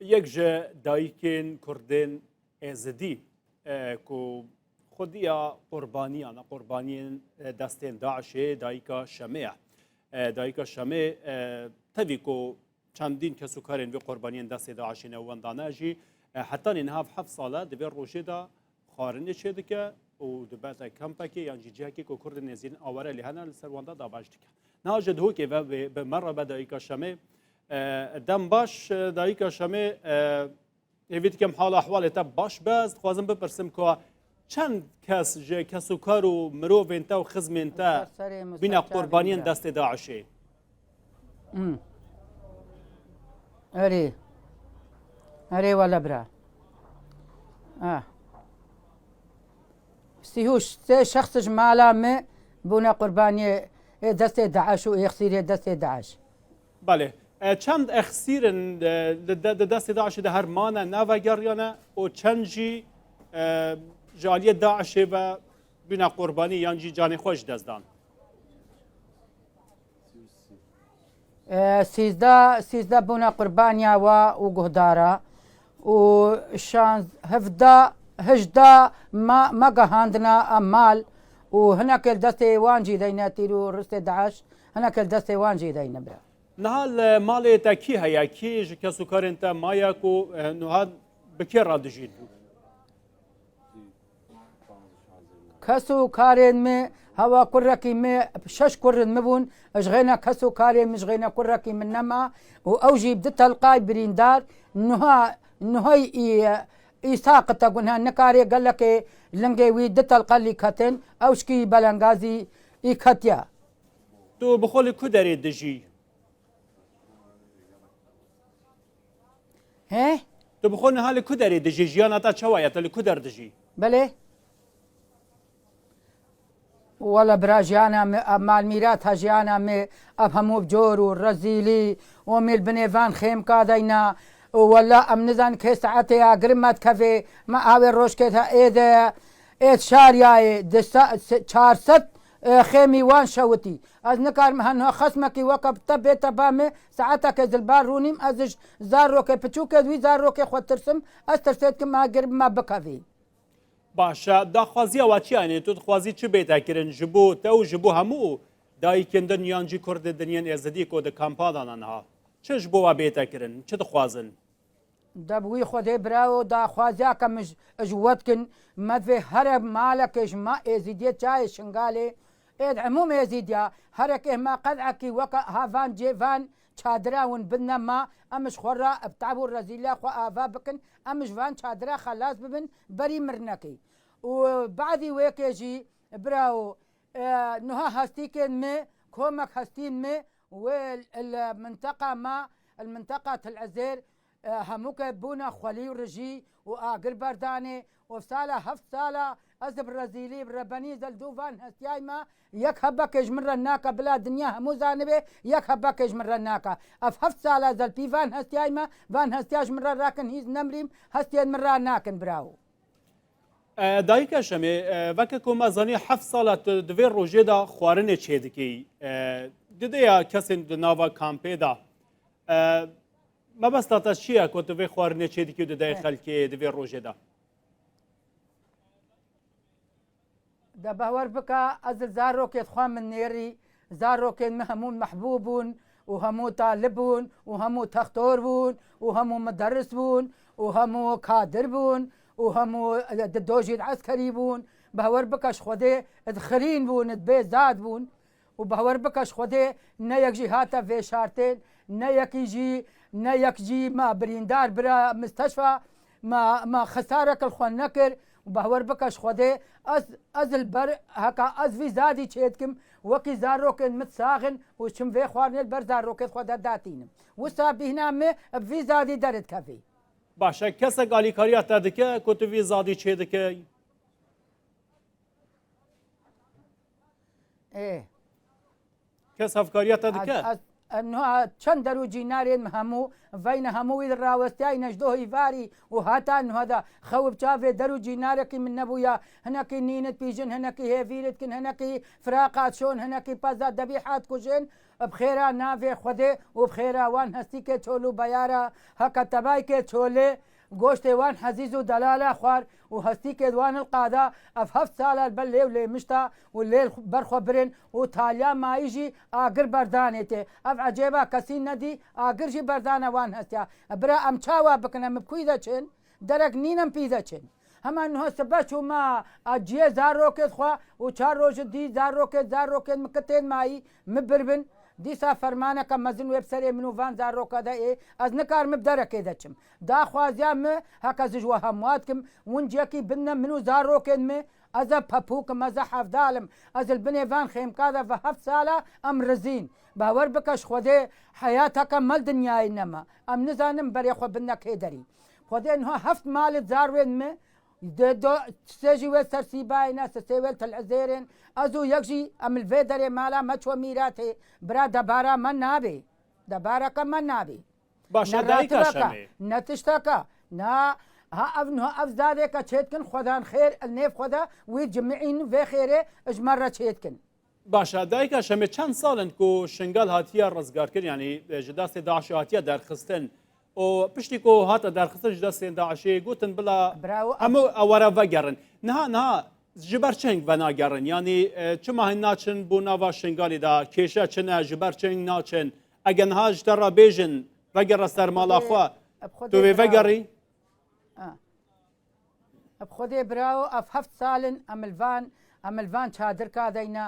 یک جه دایکین کردین ازدی کو خودیا قربانیان قربانیان دستین داعشه دایکا شمه دایکا شمه تبی کو چندین کسو کارین به قربانیان دست داعشین و ونداناجی حتی اینها 7 ساله دبیر روشه دا خارنه شده که و دبات کمپکی یعنی جاکی کو کرد نزین آوره لهنا لسرواندا دا باش دکه ناجد هو که به مره به دایکا شمه دم باش دایکا شمه اوید کم حال احوال تا باش باز خوازم بپرسم که چند کس جه کسو کارو مروفین تا و خزمین تا بینا قربانیان دست داعشه اري ولا برا سيهوش شخص جمالا ما بونا قرباني دست داعش و يخسير دست داعش بله چند اخسیرن دست داعش ده هر مانه ناوا گریانه و چند جی جالی داعش و بنا قربانی یعنی جان خوش دزدان سيزدا بونا قربانيا وقهدارا وشان هفدا هجدا ما قهاندنا أمال وهناك الدستي وانجي دينا تيرو رست داعش هناك الدستي وانجي دينا برا نهال مالی تا کی هیا کی کسو کارن تا مایا کو نهاد بکی را دجید كسو كارين مي هوا كركي مي شش كرن مبون اشغينا كسو كارين مشغينا كركي من نما واوجي بدت القاي بريندار نهاي إساقة قلنا نكاري قال لك لنجي ويدت القلي كتن اوشكي بلنغازي إكتيا تو بخول کدری دجی هه تو بخول نهال کدری دجی جیانا تا چوایا تلی کدر دجی بله ولا براجانا مال ميرات هاجيانا مي افهمو بجور والرزيلي وميل بنيفان خيم كادينا ولا امنزان كي ساعتي اقرمت كفي ما اوي روشكتها ايد شارياي دسا 400 خيمي وان شوتي از نكار مهنها خصمكي وقف تبي تبامي ساعتك زلبار رونيم ازج زاروكي بتشوك دوي زاروكي خود ترسم استرسيت كما قرب ما بكافي باشه داخوازی واچیانه تو خوازی چه بیت کردن جبو تو جبو همو دای کندن یانجی کرد دنیان ازدی کو د کمپادان انها چه جبو بیت کردن چه دخوازن دبوي خدي براو دا خوازياك مش اجوتكن ما في هرب مالك ما ازيديت جاي شنغالي اد عموم ازيديا هرك ما قدعكي وكا هافان جيفان شادرا ون بنا ما امش خورا بتعبو الرزيلة خو افا بكن امش فان شادرا خلاص ببن بري مرنكي وبعدي ويك يجي براو نها هستيكن مي كومك هستين مي والمنطقة ما المنطقة العزير هموك بونا خولي ورجي واقر برداني وفسالة هفت سالة ازب الرزيلي برباني زلدوفان هستيايما يك هبك يجمر الناكا بلا دنيا همو زانبه يك هبك يجمر الناكا اف هفت سالة زلبي فان هستيايما فان هستياج مرة راكن هيز نمريم هستيان مرة ناكن براو دایکا شمی وقتی که مزانی 7 سال دویر روزه دا خوارنه چه دکی دیده یا کسی نوا کامپی دا ما بس تا چیه که دویر خوارنه چه دکی دیده خلکی دویر روزه دا دا باور بكا ازل زاروك يتخوان من نيري زاروك مهمون محبوبون وهمو طالبون وهمو تختوربون وهمو مدرسبون وهمو كادربون وهمو دوجي العسكري بون بهور بكاش خودي ادخلين بون دبي زاد بون وبهور بكاش خودي نيك جي هاتا في شارتين نيك يجي نيك جي ما بريندار برا مستشفى ما خسارك الخوان نكر وبهور بكاش خودي از البر هكا از في زادي تشيتكم وكي زاروكن متساغن وشم في خوارن البر زاروكن خدا داتينم وسابي هنا مي في زادي درت كافي باشه کس گالی کاری تا دکه کتوی زادی چه دکه ايه کس افکاری تا دکه انها چەند دەروجی نارێن هەموو ڤینە هەمووی ڕاوەستای نەژدۆ هیڤاری و هاتان هەدا خەوب چاوێ دەروجی نارێکی من نەبووە هەنەکی نینت پیژن هەنەکی هێڤیرتکن هەنەکی فراقات شۆن هەنەکی پەزا دەبی حات کوژێن بخێرا ناوێ خودێ و بخێراوان هەستی کێ چۆل و بەیارە هەکە تەبای کێ چۆلێ گۆشتێوان حەزیز و دەلالە خوار و هەستی کێدوان القادا ئەف هەفت ساڵە بەر لێو لێ مشتا و لێ بەرخۆ برن و تالیا مایژی ئاگر بەردانێتێ ئەف عەجێبە کەسی نەدی ئاگرژی بەردانەوان هەستیا برا ئەم چاوا بکنە مبکوی دەچن دەرەک نینم پی دەچن هەمان هۆستە بەچ و ما ئەجێ زارۆکێت خوا و چار ڕۆژت دی زارۆکێت مکتێن مایی مبربن دیسا فەرمانەکە مەزن وێبسەرێ من و ڤان زارۆکەدا ئەس نکار مب دەرەکێ دەچم داخوازیان مە هەکە زژوە هەمواتکم ونجێکی بنە من و زارۆکێن مێ ئەزە پەپووکم ئەزە حەفدالم ئەزل بنێڤان خێمکادە بە هەفت ساڵە ئەم رزین باوەڕ بکەش خودێ حەیاتەکە مەل دنیای نەما ئەم نزانم بەرێ خۆ بنەکێ دەری خودێ نها هەفت مالت زاروێن مێ سێژی وێ سەرسیباینە سەسێوێ تەلعزێرێن ئەزوو یەکژی ئەملڤێ دەرێ مالا مەچوە میراتێ برا دەبارە من نابێ دەبارەکە من نابێ نەتشتەکە نا ئەف زادێکە چێتکن خۆدان خێر نێف خۆدا وی جمعین vê خێرێ ژمەڕە چێتکن باشە دایکە شەمێ چەند ساڵن و شنگال هاتیە ڕزگارکرد ینی ji destê daişê hatiye derxistin û piştî ku hata derxistin ji destên daişê gotin bila hemû ewere vegerin niha ji ber çeng venagerin yanî çima hin naçin bû nava şingalê da kêşe çine ji ber çeng naçin ege niha ji te re bêjin vegere sermala xwe tu vê vegerî خودێ براو ئەف هەفت ساڵن ئەملڤان چادرکا دەینا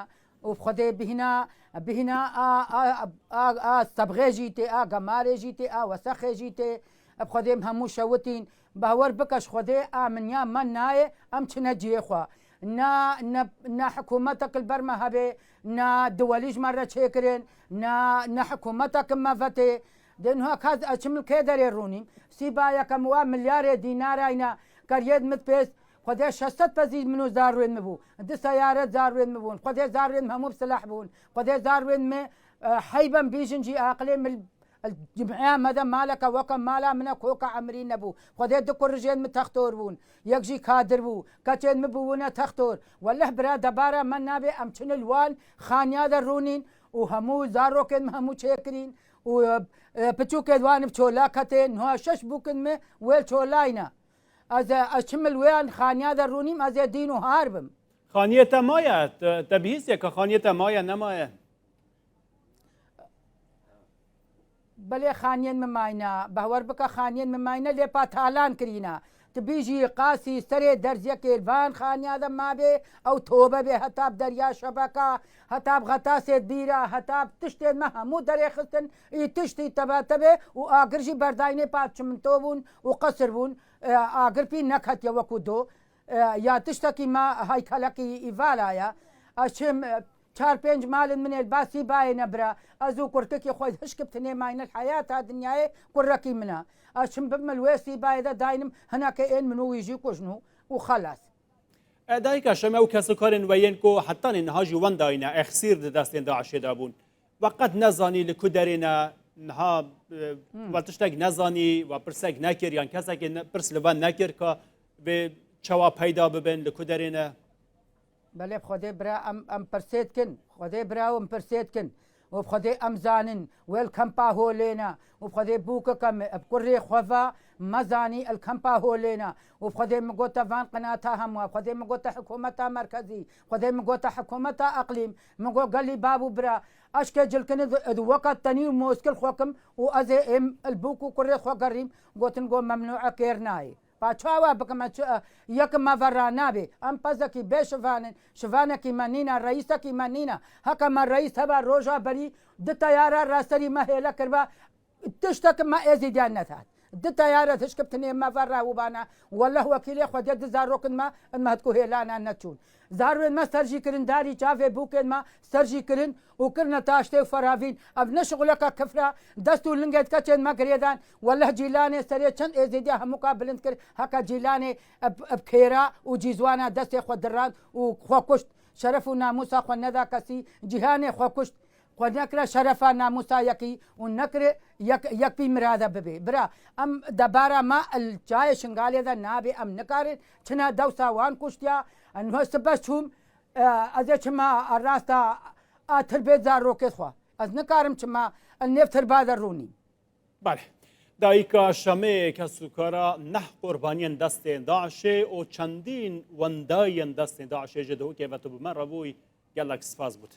و خودێ بهینا سەبغێژی تێ ئا گەمارێژی تێ ئا وەسەخێژی تێ ئەب خودێم هەموو شەوتین باوەڕ بکەش خودێ ئامنیا من نایە ئەم چنە جێخوا نا حکوومەتەکل بەرمە هەبێ نا دووەلیژمەڕە چێکرێن نا حکوومەتەکم مەڤەتێ دێنها کاز ئەچمل کێ دەرێ ڕوونیم سیبایەکەم وا ملیارێ دیناراینە کەریێت مت پێست خودێ 600 پەزی من و زاروێن مبوو دو سەیارەت زاروێن مبوون خودێ زاروێن هەموو سلاح بوون خودێ زاروێن مێ حەیبەم بیژنجی ئاقلێ جمعیا مەدە مالەکە وەکە مالا منە کۆکە ئەمری نەبوو خودێ دو کوڕژێن من تەختۆر بوون یەکژی کادر بوو کەچێن مبوونە تەختۆر وەلەه برا دەبارە من نابێ ئەم چنە لوان خانیادە ڕوونین و هەموو زارۆکێن هەموو چێکرین و پچووکێدوانم چۆلا کەتێن نها شەش بووکن مێ وێل چۆلاینە ئەچمل وێیان خانیادە ڕوونیم ئەزێ دین و هار بم خانیەتە مایە تەبیستێکە خانیەتە مایە نەمایە بەلێ خانیێن مماینە بەوەەر بکە خانیێن مماینە لێ پاتالان کرینە تبیژی قاسی سەرێ دەرزیەکێلڤان خانیادە مابێ ئەو تۆبە بێ هەتاب دەریا شەبەکە هەتاب غەتاسێت بیرە هەتاب تشتێن مە هەموو دەرێخستن تشتی تەباتە بێ و ئاگرژی بەرداینێ پاچمنتۆ بوون و قەسر بوون ئاگرپی نەکەتە وەکو دۆ یا تشتێکی ما هایکەلەکی ئیڤالایە ئەچم 4-5 مالن منێ باسی باە نەبرا ئەزوو کورتێکی خۆی هشکبتنێ ماینەت حیات تا دنیاە کوڕەکی منە ئەچم بمە وێستی باەدە داینم هەناکە ئێن من و ویژی کوژن و خەلاس دایکە شەمە و کەسکارن وەیەن کو حتانی نهاژی وەنداینە ئەخسیر دەستێن داعشێدا بوون وەقەت نەزانی لە کو دەرێنە نها تشتێک نەزانی و پرسێک نەکرد یان کەسێکی پرس لەوان نەکرد کە بێ چاوا پەیدا ببن لە کو دەرێنە بەلێ خودێ برا ئەم پرسێتکن خودێ براوم پرسێتکن و خودێ ئەم زانن وێل کەمپا هۆلێنە و خودێ بووکەکەم کوڕێ خۆڤە مەزانی ئەلکەمپا هۆلێنە و خودێ مگۆتە ڤان قەناتە هەمووە خودێ مگۆتە حکوومەتە مرکزی خودێ مگۆتە حکوومەتە ئەقلیم مگۆ گەلی بابوو برا ئەشکێ جلکن وەکە تەنی و مۆسکل خۆکم و ئەزێ ئێم البووک و کوڕێ خۆگەڕیم گوتن گۆ مەمنوعە کێرنایی پاچاوا بکەمە یەکم مەڤەڕا نابێ ئەم پەزەکی بێ شڤانن شڤانێکی مەنینە ڕئیسەکی مەنینە هەکەمە ڕئیس هەبە ڕۆژە بەری دو تەیارە ڕاستەری مەهێلە کردبە تشتێکم مە ئێزیدیان نەتات دو تەیارە تشکبتنێ مەڤەڕا وبانە وەلە وەکیلێ خودێ دو زارۆکنمە ئەمەهتکو هێلانە نەچوون زاروێن مە سەرژی کردن داری چاوێ بووکێنمە سەرژی کردن و کردنە تاشتێ و فەراڤین ئەف نەشغولەکە کفرا دەست و لنگێت کەچێن مەگرێدان وەلە جیلانێ سەرێ چەند ئێزیدیا هەمووکە بلند کرد هەکە جیلانێ بکێرا و جیزوانە دەستێ خۆ دڕان و خۆ کوشت شەرەف و ناموسا خۆ نەدا کەسی جیهانێ خۆ کوشت خۆ نەکرە شەرەفە ناموسایەکی و نەکرێ یەک پی مرادە ببێ برا ئەم دەبارە ما چایە شنگالێدا نابێ ئەم نکارێت چنە دەوسا وان کوشتیا ئەنهۆستە بەس چوم ئەزێ چما ڕاستە ئاتر بێت زارۆکێت خوا ئەس نکارم چما نێفتر بادە ڕوونی بله دایکا شەمەیە کە سوکارە نەح قوربانیان دەستێن داعشێ و چەندین وەندایان دەستێن داعشێ ژە دەوکێ بەتە بمە ڕەبووی گەلک سپاس بوو